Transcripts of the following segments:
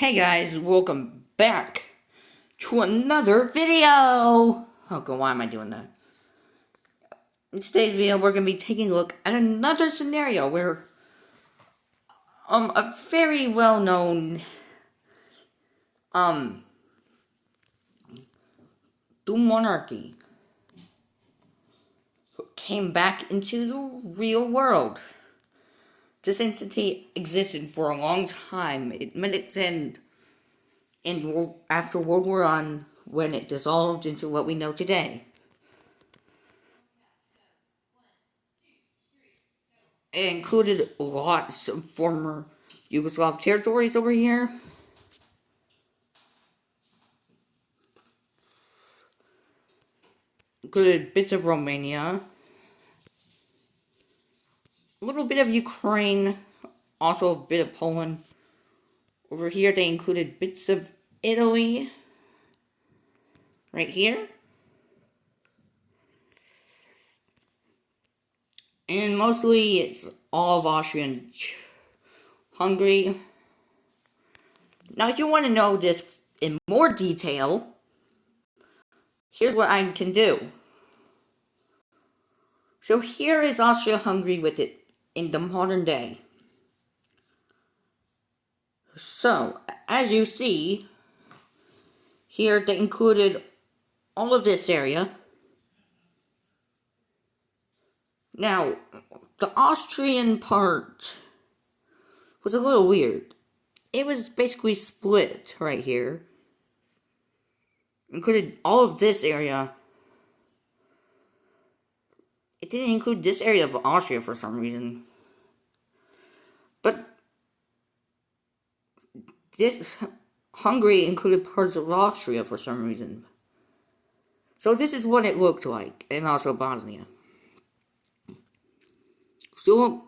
Hey guys, welcome back to another video! Oh god, why am I doing that? In today's video, we're going to be taking a look at another scenario where a very well-known monarchy came back into the real world. This entity existed for a long time. It met its end after World War I, when it dissolved into what we know today. It included lots of former Yugoslav territories over here. Included bits of Romania. A little bit of Ukraine. Also a bit of Poland. Over here they included bits of Italy. Right here. And mostly it's all of Austro-Hungary. Now if you want to know this in more detail, here's what I can do. So here is Austro-Hungary with it in the modern day. So, as you see, here they included all of this area. Now, the Austrian part was a little weird. It was basically split right here. Included all of this area. It didn't include this area of Austria for some reason. But this Hungary included parts of Austria for some reason. So this is what it looked like, and also Bosnia. So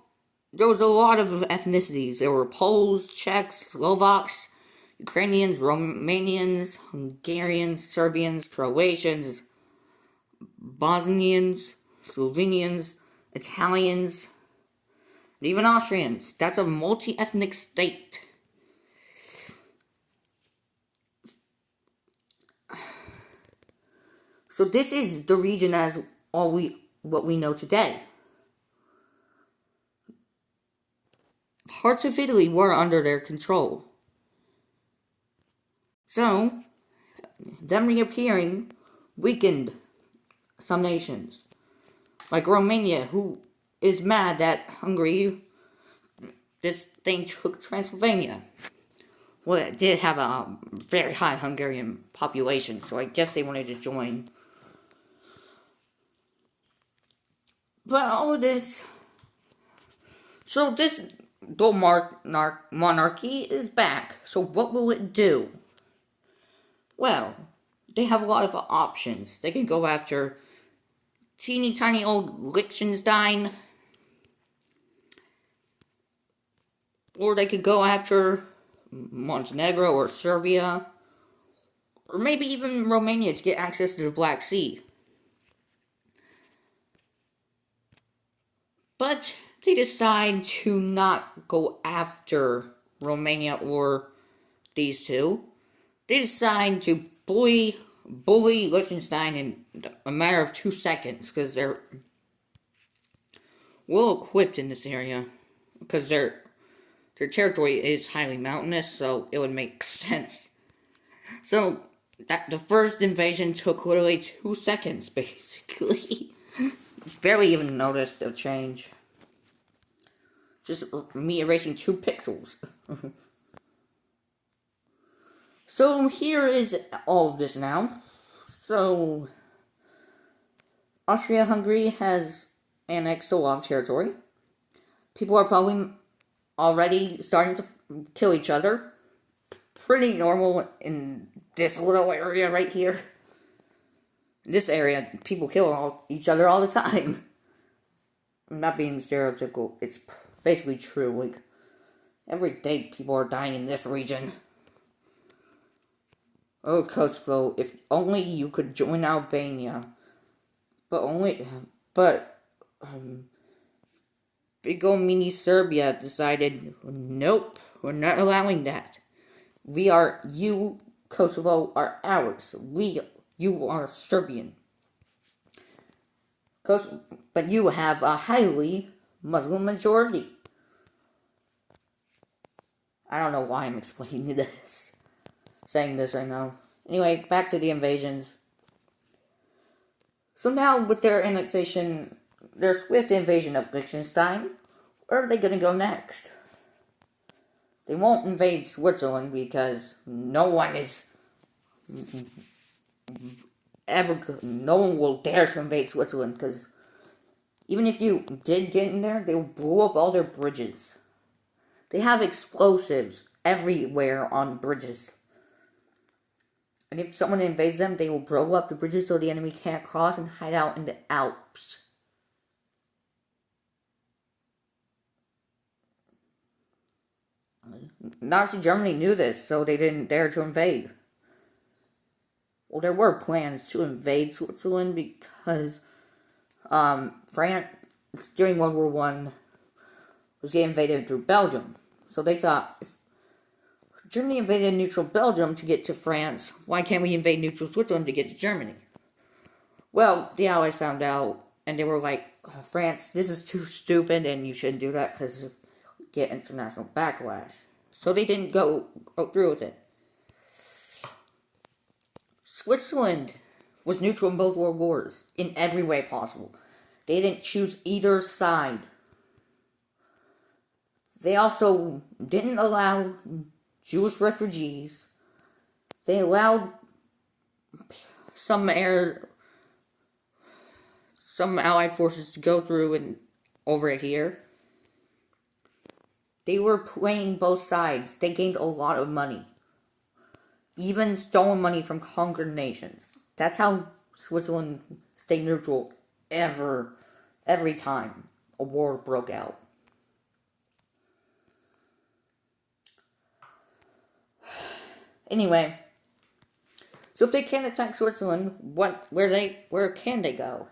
there was a lot of ethnicities. There were Poles, Czechs, Slovaks, Ukrainians, Romanians, Hungarians, Serbians, Croatians, Bosnians, Slovenians, Italians, and even Austrians. That's a multi-ethnic state. So this is the region as what we know today. Parts of Italy were under their control. So, them reappearing weakened some nations. Like Romania, who is mad that this thing took Transylvania. Well, it did have a very high Hungarian population, so I guess they wanted to join. But all of this... So this monarchy is back. So what will it do? Well, they have a lot of options. They can go after teeny tiny old Liechtenstein. Or they could go after Montenegro or Serbia. Or maybe even Romania to get access to the Black Sea. But they decide to not go after Romania or these two. They decide to bully Liechtenstein in a matter of 2 seconds, because they're well equipped in this area, because their territory is highly mountainous, so it would make sense. So the first invasion took literally 2 seconds, basically. Barely even noticed the change. Just me erasing 2 pixels. So here is all of this now. So Austria-Hungary has annexed a lot of territory. People are probably already starting to kill each other. Pretty normal in this little area right here. In this area, people kill each other all the time. I'm not being stereotypical. It's basically true. Like, every day people are dying in this region. Oh, Kosovo, if only you could join Albania. But big ol' mini Serbia decided, nope, we're not allowing that. You, Kosovo, are ours. You are Serbian. But you have a highly Muslim majority. I don't know why I'm explaining this, saying this right now. Anyway, back to the invasions. So now, with their annexation, their swift invasion of Liechtenstein, where are they going to go next? They won't invade Switzerland because no one will dare to invade Switzerland, because even if you did get in there, they will blow up all their bridges. They have explosives everywhere on bridges. And if someone invades them, they will blow up the bridges so the enemy can't cross and hide out in the Alps. Nazi Germany knew this, so they didn't dare to invade. Well, there were plans to invade Switzerland because France, during World War I, was getting invaded through Belgium. So they thought, if Germany invaded neutral Belgium to get to France, why can't we invade neutral Switzerland to get to Germany? Well, the Allies found out, and they were like, France, this is too stupid, and you shouldn't do that because you get international backlash. So they didn't go through with it. Switzerland was neutral in both world wars, in every way possible. They didn't choose either side. They also didn't allow Jewish refugees. They allowed some Allied forces to go through and over here. They were playing both sides. They gained a lot of money. Even stolen money from conquered nations. That's how Switzerland stayed neutral every time a war broke out. Anyway, so if they can't attack Switzerland, where can they go?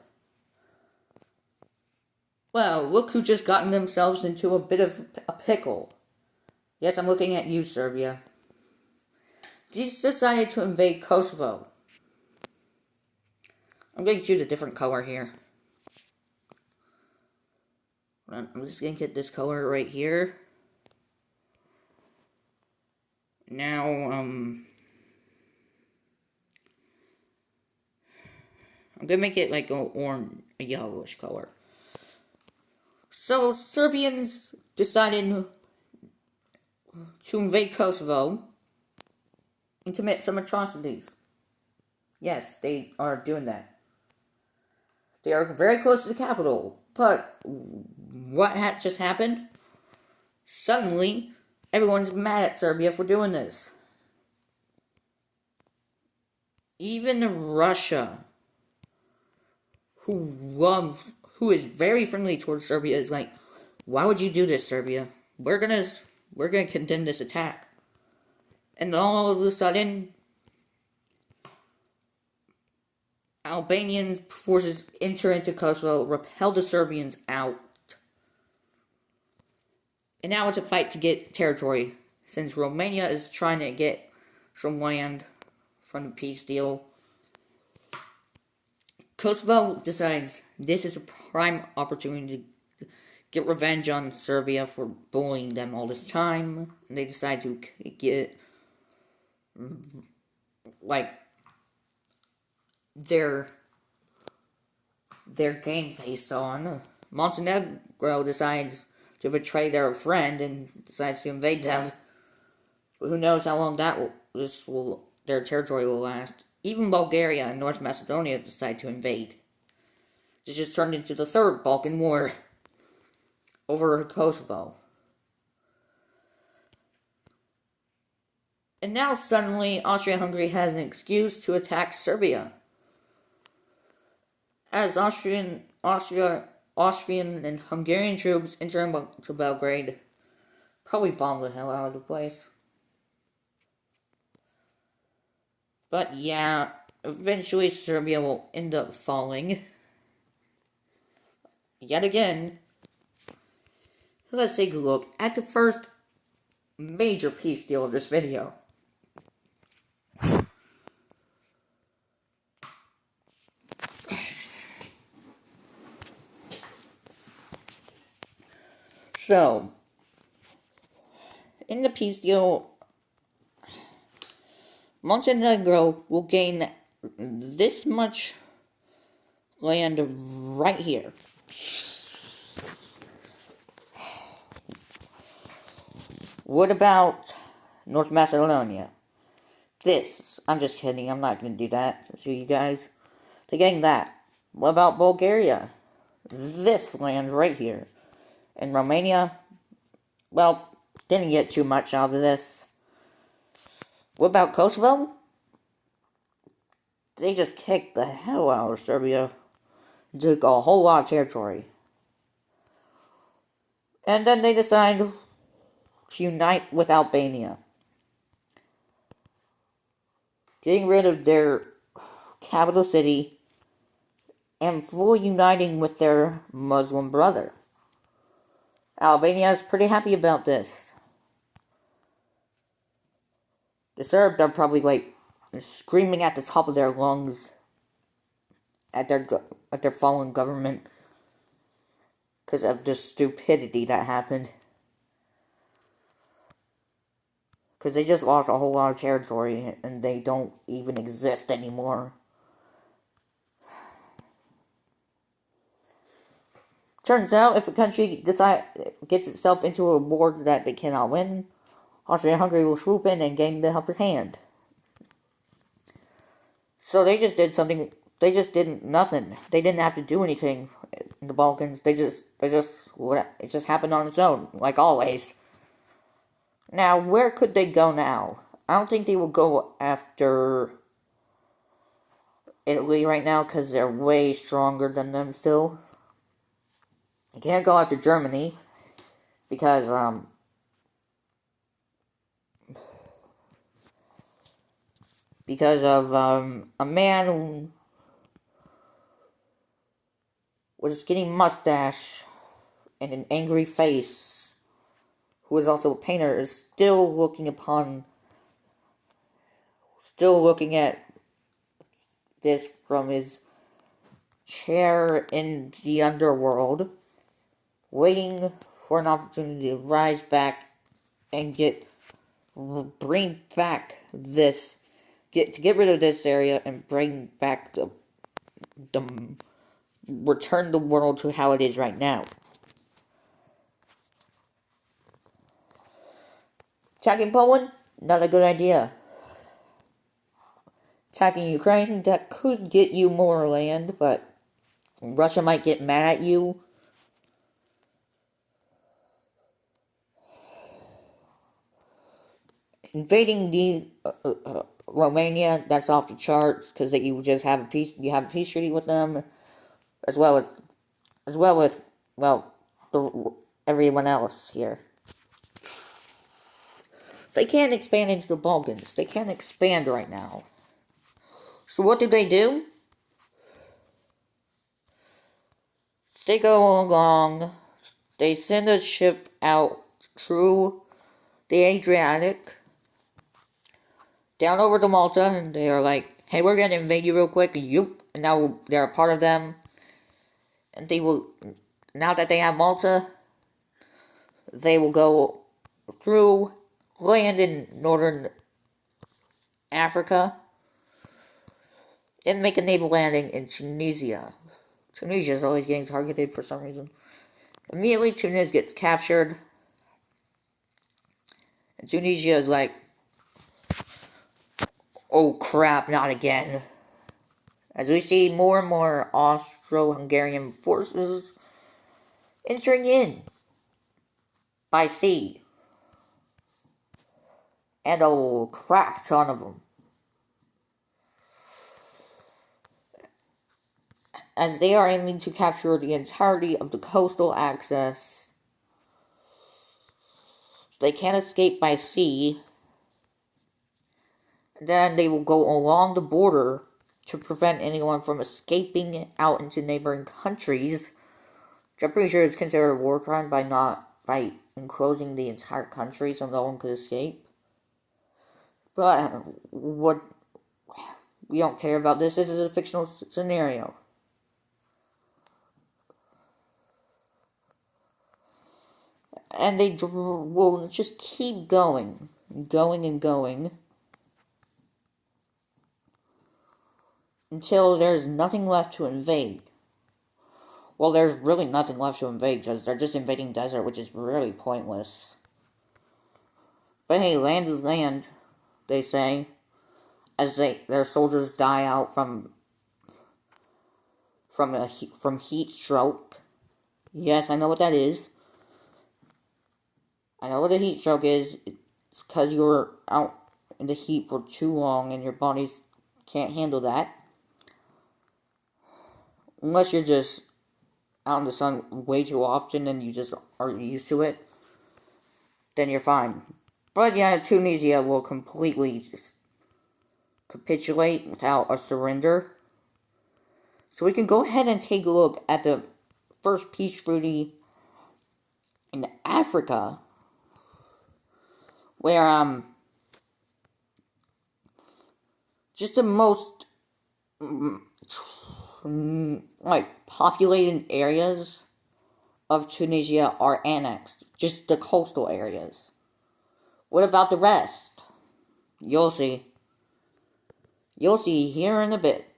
Well, look who just gotten themselves into a bit of a pickle. Yes, I'm looking at you, Serbia. These decided to invade Kosovo. I'm going to choose a different color here. I'm just going to get this color right here. Now, I'm going to make it like a yellowish color. So, Serbians decided to invade Kosovo and commit some atrocities. Yes, they are doing that. They are very close to the capital, but what just happened? Suddenly, everyone's mad at Serbia for doing this. Even Russia, who is very friendly towards Serbia, is like, why would you do this, Serbia? We're gonna condemn this attack. And all of a sudden, Albanian forces enter into Kosovo, repel the Serbians out. And now it's a fight to get territory, since Romania is trying to get some land from the peace deal. Kosovo decides this is a prime opportunity to get revenge on Serbia for bullying them all this time. And they decide to get, their game face on. Montenegro decides to betray their friend and decides to invade them. But who knows how long their territory will last. Even Bulgaria and North Macedonia decide to invade. This just turned into the Third Balkan War over Kosovo. And now suddenly Austria-Hungary has an excuse to attack Serbia. As Austrian and Hungarian troops enter into Belgrade, probably bomb the hell out of the place. But yeah, eventually Serbia will end up falling. Yet again, let's take a look at the first major peace deal of this video. So, in the peace deal, Montenegro will gain this much land right here. What about North Macedonia? I'm just kidding, I'm not going to do that to you guys. They're getting that. What about Bulgaria? This land right here. And Romania, well, didn't get too much out of this. What about Kosovo? They just kicked the hell out of Serbia. Took a whole lot of territory. And then they decided to unite with Albania. Getting rid of their capital city and fully uniting with their Muslim brother. Albania is pretty happy about this. The Serbs are probably like screaming at the top of their lungs at their fallen government because of the stupidity that happened. Because they just lost a whole lot of territory and they don't even exist anymore. Turns out, if a country gets itself into a war that they cannot win, Austro-Hungary will swoop in and gain the upper hand. So they just did something. They just did nothing. They didn't have to do anything in the Balkans. It just happened on its own, like always. Now, where could they go now? I don't think they will go after Italy right now because they're way stronger than them still. You can't go after Germany because of a man with a skinny mustache and an angry face, who is also a painter, is still looking at this from his chair in the underworld, waiting for an opportunity to rise back and get rid of this area and bring back return the world to how it is right now. Attacking Poland? Not a good idea. Attacking Ukraine? That could get you more land, but Russia might get mad at you. Invading the Romania, that's off the charts because you just have a peace treaty with them, as well as everyone else here. They can't expand into the Balkans. They can't expand right now. So what do? They go along. They send a ship out through the Adriatic down over to Malta, and they are like, "Hey, we're gonna invade you real quick." And now they're a part of them, and they will. Now that they have Malta, they will go through, land in northern Africa, and make a naval landing in Tunisia. Tunisia is always getting targeted for some reason. Immediately, Tunis gets captured, and Tunisia is like, "Oh crap, not again." As we see more and more Austro-Hungarian forces entering in by sea. And a crap ton of them. As they are aiming to capture the entirety of the coastal access. So they can't escape by sea. And then they will go along the border to prevent anyone from escaping out into neighboring countries. Which I'm pretty sure is considered a war crime by enclosing the entire country so no one could escape. But we don't care about this. This is a fictional scenario. And they will just keep going, going and going, until there's nothing left to invade. Well, there's really nothing left to invade, because they're just invading desert, which is really pointless. But hey, land is land, they say, as their soldiers die out from heat stroke. Yes, I know what that is. I know what a heat stroke is. It's because you were out in the heat for too long and your bodies can't handle that. Unless you're just out in the sun way too often and you just are used to it, then you're fine. But yeah, Tunisia will completely just capitulate without a surrender. So we can go ahead and take a look at the first peace treaty in Africa, where just the most like populated areas of Tunisia are annexed, just the coastal areas. What about the rest? You'll see. You'll see here in a bit.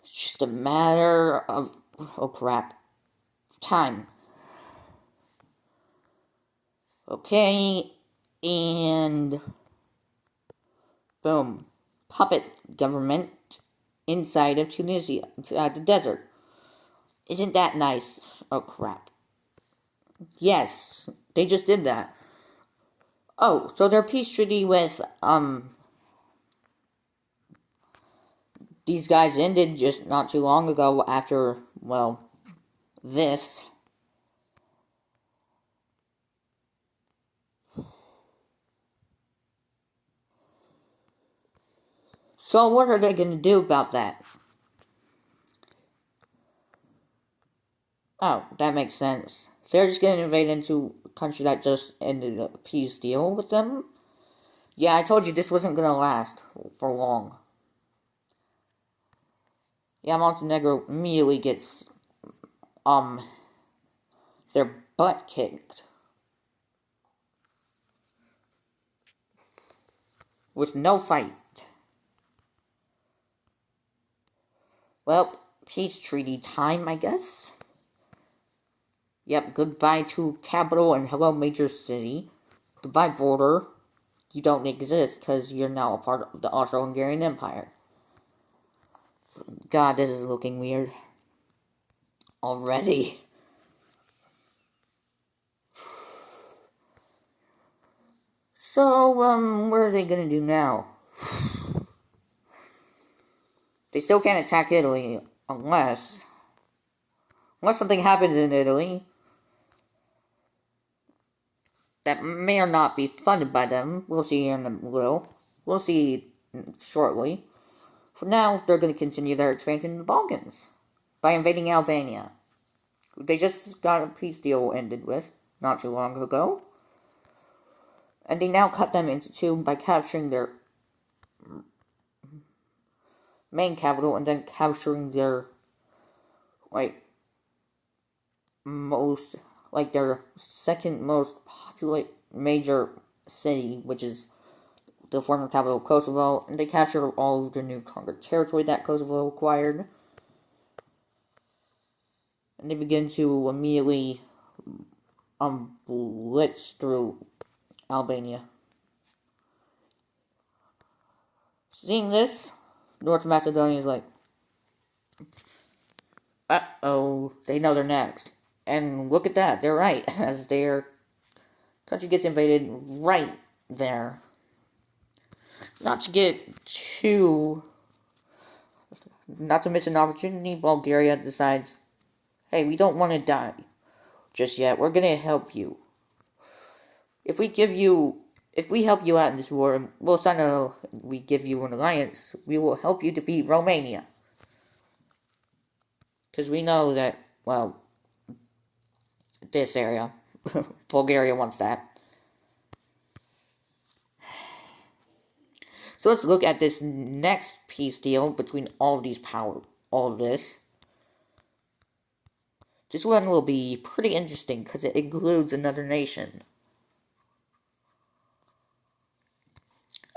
It's just a matter of, oh crap, time. Okay, and boom. Puppet government inside of Tunisia, inside the desert. Isn't that nice? Oh crap. Yes, they just did that. Oh, so their peace treaty with, these guys ended just not too long ago after, well, this. So what are they going to do about that? Oh, that makes sense. They're just going to invade into a country that just ended a peace deal with them? Yeah, I told you this wasn't going to last for long. Yeah, Montenegro immediately gets, their butt kicked. With no fight. Well, peace treaty time, I guess? Yep, goodbye to capital and hello major city. Goodbye border. You don't exist because you're now a part of the Austro-Hungarian Empire. God, this is looking weird. Already. So, what are they gonna do now? They still can't attack Italy unless something happens in Italy that may or not be funded by them. We'll see here in a little. We'll see shortly. For now, they're going to continue their expansion in the Balkans by invading Albania. They just got a peace deal ended with not too long ago. And they now cut them into two by capturing their main capital and then capturing their, their second most populated major city, which is the former capital of Kosovo, and they captured all of the new conquered territory that Kosovo acquired. And they begin to immediately blitz through Albania. Seeing this, North Macedonia is like, uh-oh, they know they're next. And look at that, they're right, as their country gets invaded right there. Not to miss an opportunity, Bulgaria decides, hey, we don't want to die just yet. We're gonna help you. If we help you out in this war, we give you an alliance, we will help you defeat Romania. Because we know that, well, this area, Bulgaria wants that. So let's look at this next peace deal between all of this. This one will be pretty interesting because it includes another nation.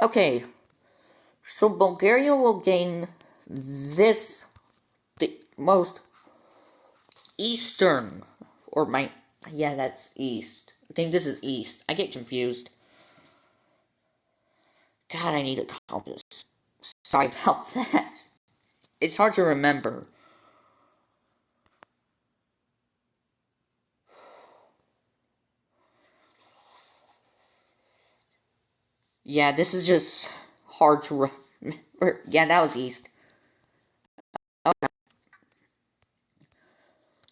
Okay, so Bulgaria will gain this, the most eastern, or my, yeah, that's east. I think this is east. I get confused. God, I need a compass. Sorry about that. It's hard to remember. Yeah, this is just hard to remember. Yeah, that was east. Okay.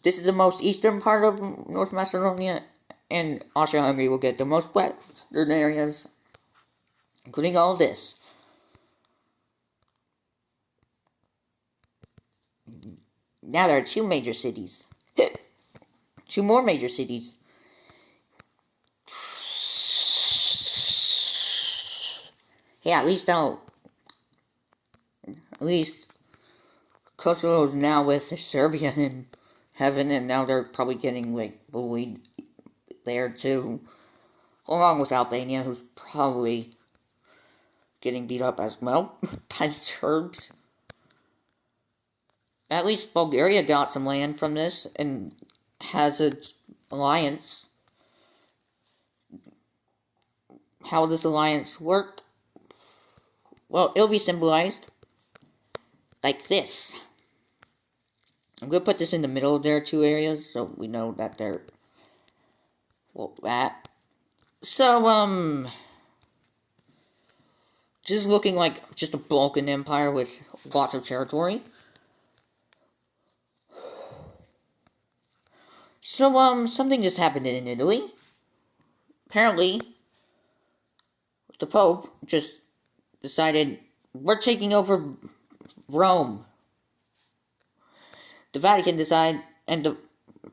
This is the most eastern part of North Macedonia, and Austro-Hungary will get the most western areas, including all of this. Now there are two major cities. Two more major cities. Yeah, at least Kosovo is now with Serbia in heaven, and now they're probably getting like bullied there too, along with Albania, who's probably getting beat up as well by Serbs. At least Bulgaria got some land from this and has an alliance. How will this alliance work? Well, it'll be symbolized like this. I'm going to put this in the middle of their two areas so we know that they're, well, that. So, this is looking like just a Balkan empire with lots of territory. So, something just happened in Italy. Apparently, the Pope just decided, we're taking over Rome. The Vatican decided, and the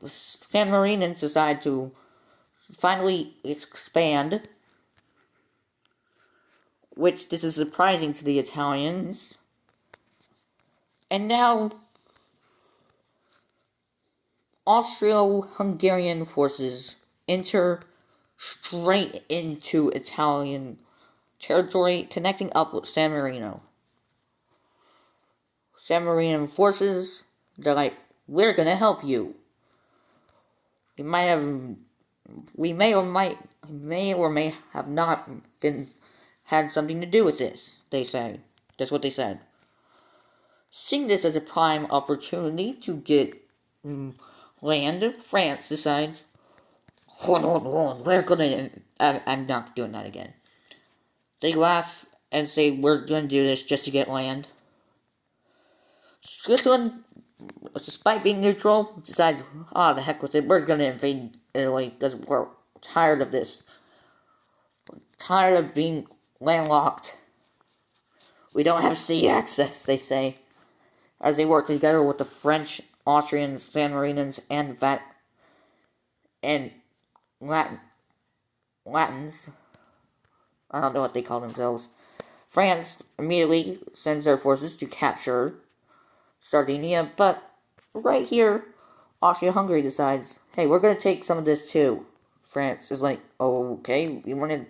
San Marinans decide to finally expand, which this is surprising to the Italians. And now, Austro-Hungarian forces enter straight into Italian territory, connecting up with San Marino. San Marino forces, they're like, we're gonna help you. We may or may have not had something to do with this, they say. That's what they said. Seeing this as a prime opportunity to get land, France decides, hold on, we're gonna, I'm not doing that again. They laugh and say, we're gonna do this just to get land. Switzerland, despite being neutral, decides, the heck with it, we're gonna invade Italy because we're tired of this. We're tired of being landlocked. We don't have sea access, they say, as they work together with the French, Austrians, San Marinans, and Latins. I don't know what they call themselves. France immediately sends their forces to capture Sardinia, but right here, Austria-Hungary decides, hey, we're going to take some of this too. France is like, oh, okay, we wanted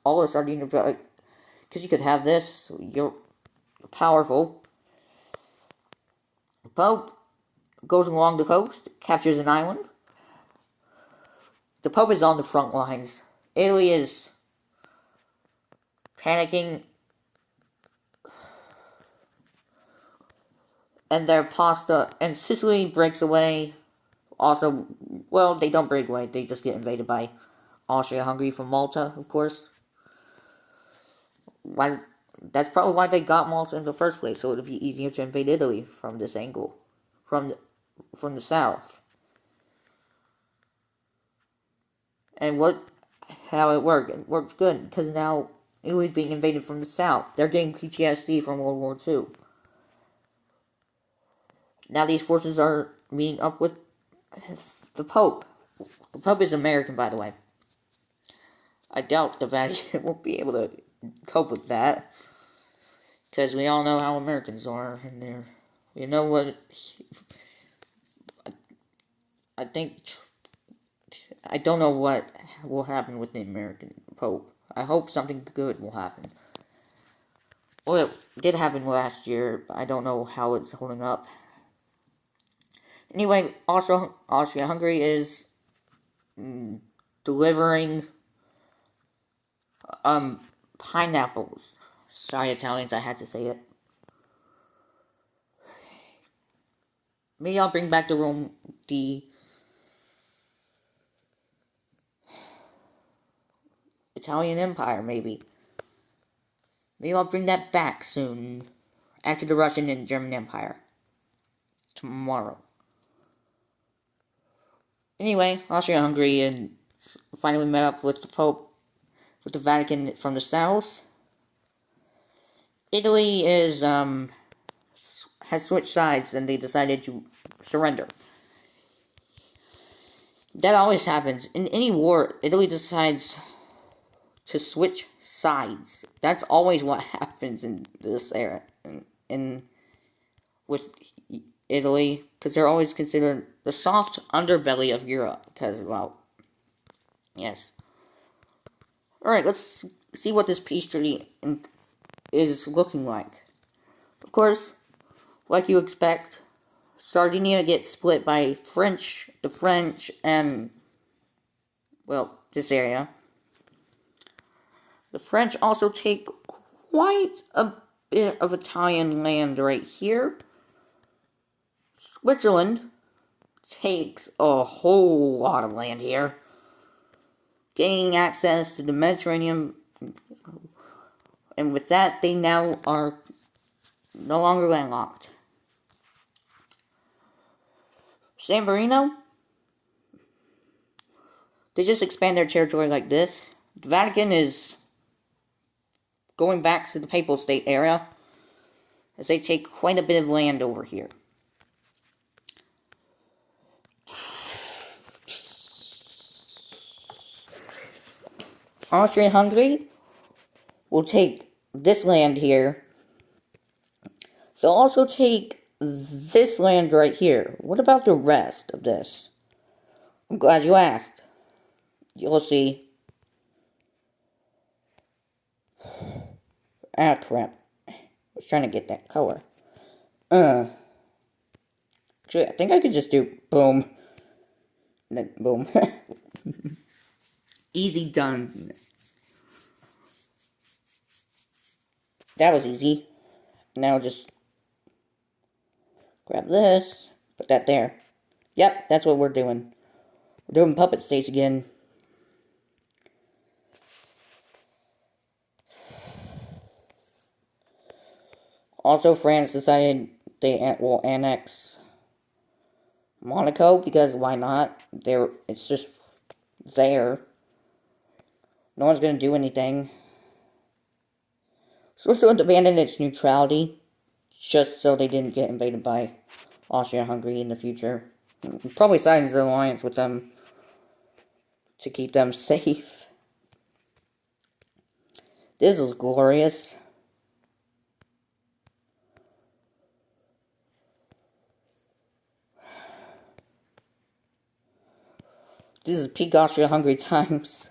all of Sardinia, because you could have this, you're powerful. Pope goes along the coast, captures an island. The Pope is on the front lines. Italy is panicking, and their pasta, and Sicily breaks away. Also, well, they don't break away, they just get invaded by Austria-Hungary from Malta, of course. Why? That's probably why they got Malta in the first place, so it would be easier to invade Italy from this angle, from the south. And how it worked? It works good, because now Italy's being invaded from the south. They're getting PTSD from World War II. Now these forces are meeting up with the Pope. The Pope is American, by the way. I doubt the Vatican will be able to cope with that, because we all know how Americans are, and we know what I think I don't know what will happen with the American Pope. I hope something good will happen. Well, it did happen last year, but I don't know how it's holding up. Anyway, Austria-Hungary is delivering pineapples. Sorry, Italians, I had to say it. Maybe I'll bring back the Italian Empire, maybe. Maybe I'll bring that back soon. After the Russian and German Empire. Tomorrow. Anyway, Austria-Hungary and finally met up with the Pope, with the Vatican from the south. Italy has switched sides and they decided to surrender. That always happens. In any war, Italy decides to switch sides. That's always what happens in this era. With Italy, because they're always considered the soft underbelly of Europe. Because, well, yes. Alright, let's see what this peace treaty is looking like. Of course, like you expect, Sardinia gets split by the French, and, well, this area. The French also take quite a bit of Italian land right here. Switzerland takes a whole lot of land here, gaining access to the Mediterranean, and with that, they now are no longer landlocked. San Marino, they just expand their territory like this. The Vatican is going back to the Papal State area, as they take quite a bit of land over here. Austria-Hungary will take this land here. They'll also take this land right here. What about the rest of this? I'm glad you asked. You'll see. Ah, crap. I was trying to get that color. Actually, I think I could just do boom. And then boom. Easy done. That was easy. Now just grab this, put that there. Yep, that's what we're doing. We're doing puppet states again. Also, France decided they will annex Monaco, because why not? It's just there. No one's going to do anything. Switzerland abandoned its neutrality just so they didn't get invaded by Austria-Hungary in the future. Probably signs an alliance with them to keep them safe. This is glorious. This is peak Austria-Hungary times.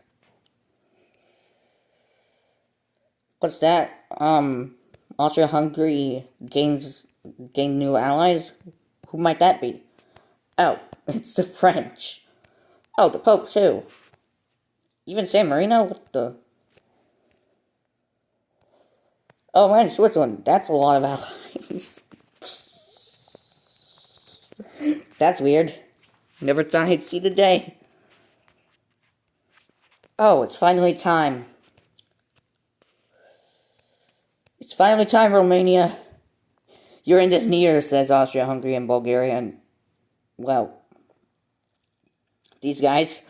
What's that? Austria-Hungary gain new allies? Who might that be? Oh, it's the French. Oh, the Pope too. Even San Marino? What the? Oh, and Switzerland. That's a lot of allies. That's weird. Never thought I'd see the day. Oh, it's finally time. It's finally time, Romania. You're in this near, says Austria-Hungary and Bulgaria, and, well, these guys.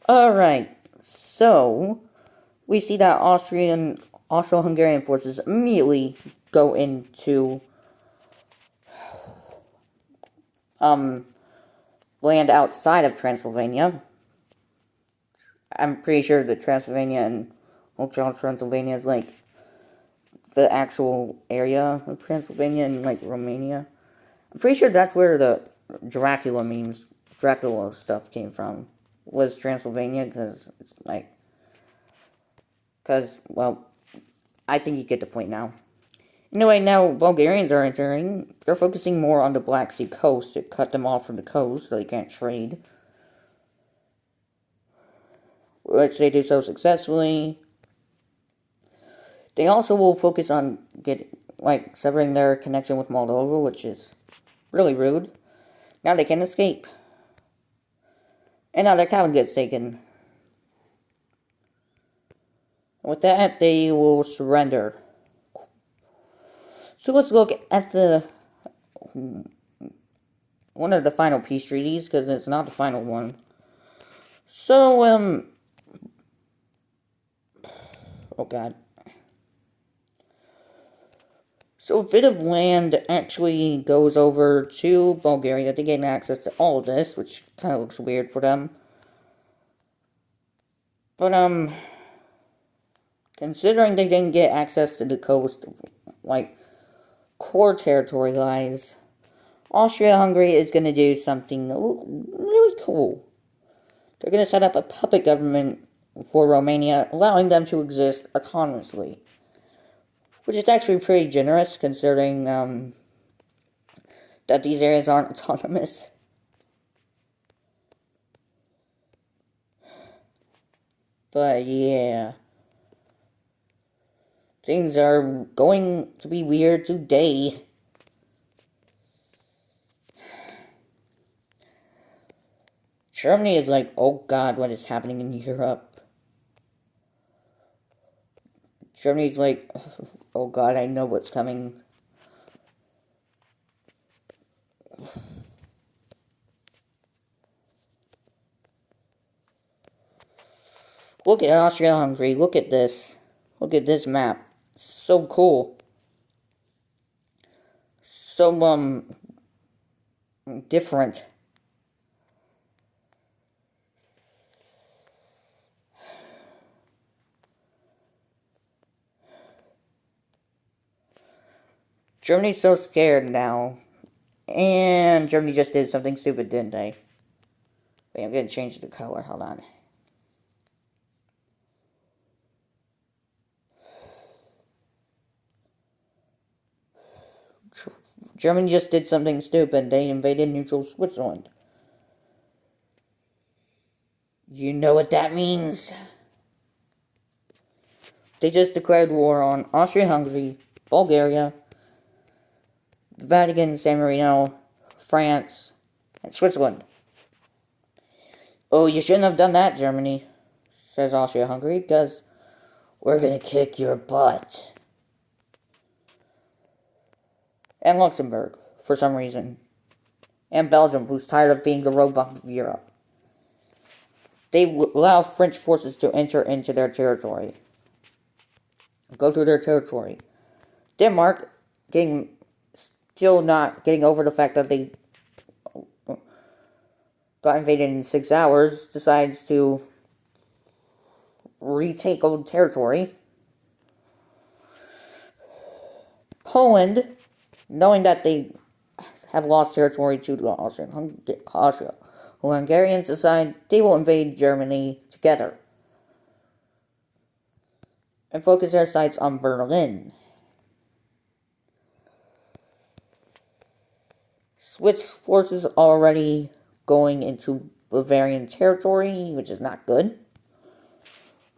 Alright, so, we see that Austro-Hungarian forces immediately go into land outside of Transylvania. I'm pretty sure that Transylvania and Old Transylvania is like the actual area of Transylvania and like Romania. I'm pretty sure that's where the Dracula memes, Dracula stuff came from. Was Transylvania because it's like, well, I think you get the point now. Anyway, now Bulgarians are entering. They're focusing more on the Black Sea coast to cut them off from the coast so they can't trade. Which they do so successfully. They also will focus on severing their connection with Moldova, which is really rude. Now they can escape. And now their cabin gets taken. With that, they will surrender. So let's look at one of the final peace treaties, because it's not the final one. So, oh god. So a bit of land actually goes over to Bulgaria. They gain access to all of this, which kind of looks weird for them. But, considering they didn't get access to the coast, like, core territory-wise, Austria-Hungary is going to do something really cool. They're going to set up a puppet government for Romania, allowing them to exist autonomously. Which is actually pretty generous, considering that these areas aren't autonomous. But yeah. Things are going to be weird today. Germany is like, oh god, what is happening in Europe? Germany's like, oh god, I know what's coming. Look at Austria-Hungary, look at this. Look at this map. So cool. So, different. Germany's so scared now. And Germany just did something stupid, didn't they? Wait, I'm gonna change the color, hold on. Germany just did something stupid. They invaded neutral Switzerland. You know what that means? They just declared war on Austria-Hungary, Bulgaria, the Vatican, San Marino, France, and Switzerland. Oh, you shouldn't have done that, Germany, says Austria-Hungary, because we're gonna kick your butt. And Luxembourg, for some reason. And Belgium, who's tired of being the roadblock of Europe. They allow French forces to enter into their territory. Go through their territory. Denmark, still not getting over the fact that they got invaded in 6 hours, decides to retake old territory. Poland, knowing that they have lost territory to the Austro-Hungarians, decide they will invade Germany together and focus their sights on Berlin. Swiss forces already going into Bavarian territory, which is not good.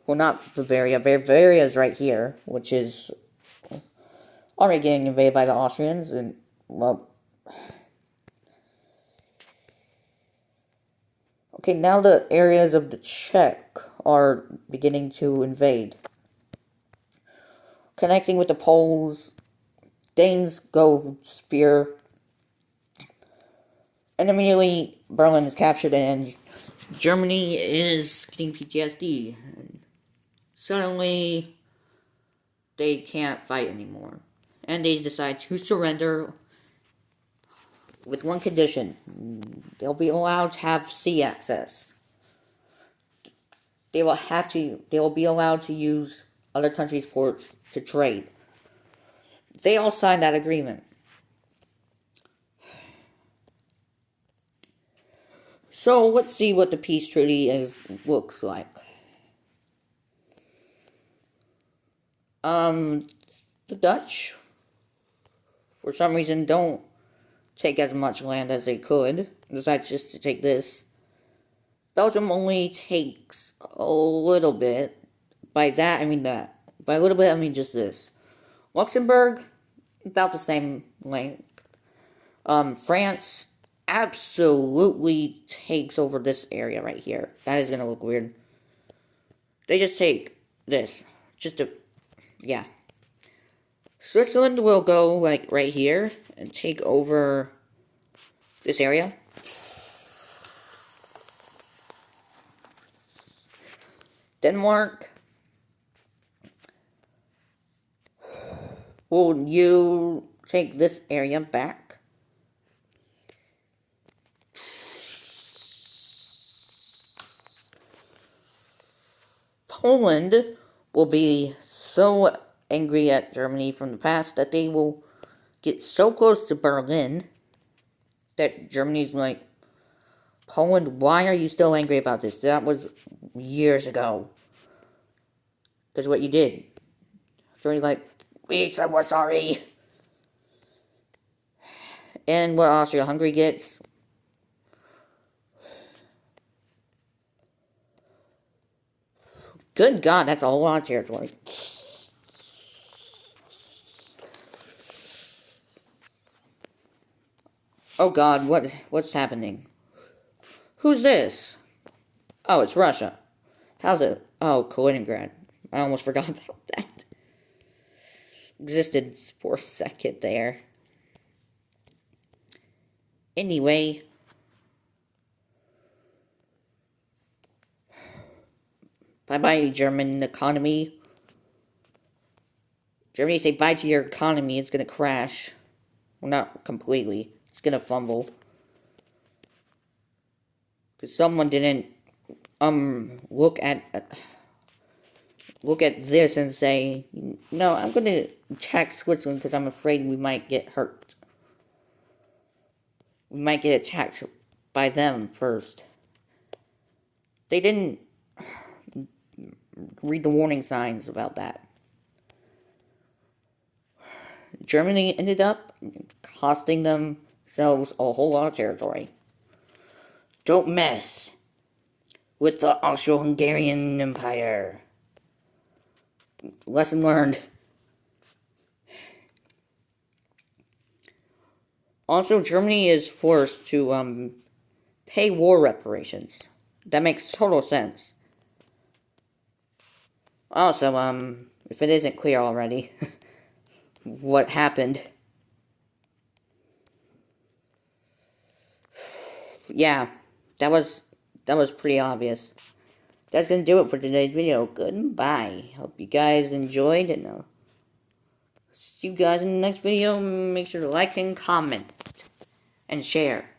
Well, not Bavaria. Bavaria is right here, which is already getting invaded by the Austrians, and, well... Okay, now the areas of the Czech are beginning to invade. Connecting with the Poles, Danes go spear, and immediately Berlin is captured and Germany is getting PTSD. And suddenly, they can't fight anymore. And they decide to surrender with one condition. They'll be allowed to have sea access. they will be allowed to use other countries' ports to trade. They all signed that agreement. So let's see what the peace treaty looks like. The Dutch, for some reason, don't take as much land as they could. Besides just to take this. Belgium only takes a little bit. By that, I mean that. By a little bit, I mean just this. Luxembourg, about the same length. France absolutely takes over this area right here. That is gonna look weird. They just take this. Yeah. Switzerland will go, like, right here and take over this area. Denmark. Will you take this area back? Poland will be so angry at Germany from the past that they will get so close to Berlin that Germany's like, Poland, why are you still angry about this? That was years ago. Because what you did. Germany's like, we said we're sorry. And what Austro-Hungary gets. Good God, that's a whole lot of territory. Oh God, what's happening? Who's this? Oh, it's Russia. Oh, Kaliningrad. I almost forgot about that. Existed for a second there. Anyway. Bye-bye, German economy. Germany say bye to your economy, it's gonna crash. Well, not completely. It's gonna fumble. Because someone didn't, look at this and say, no, I'm gonna attack Switzerland because I'm afraid we might get hurt. We might get attacked by them first. They didn't read the warning signs about that. Germany ended up costing themselves a whole lot of territory. Don't mess with the Austro-Hungarian Empire. Lesson learned. Also, Germany is forced to pay war reparations. That makes total sense. Also, if it isn't clear already, what happened. Yeah, that was pretty obvious. That's gonna do it for today's video. Goodbye. Hope you guys enjoyed, and I'll see you guys in the next video. Make sure to like and comment and share.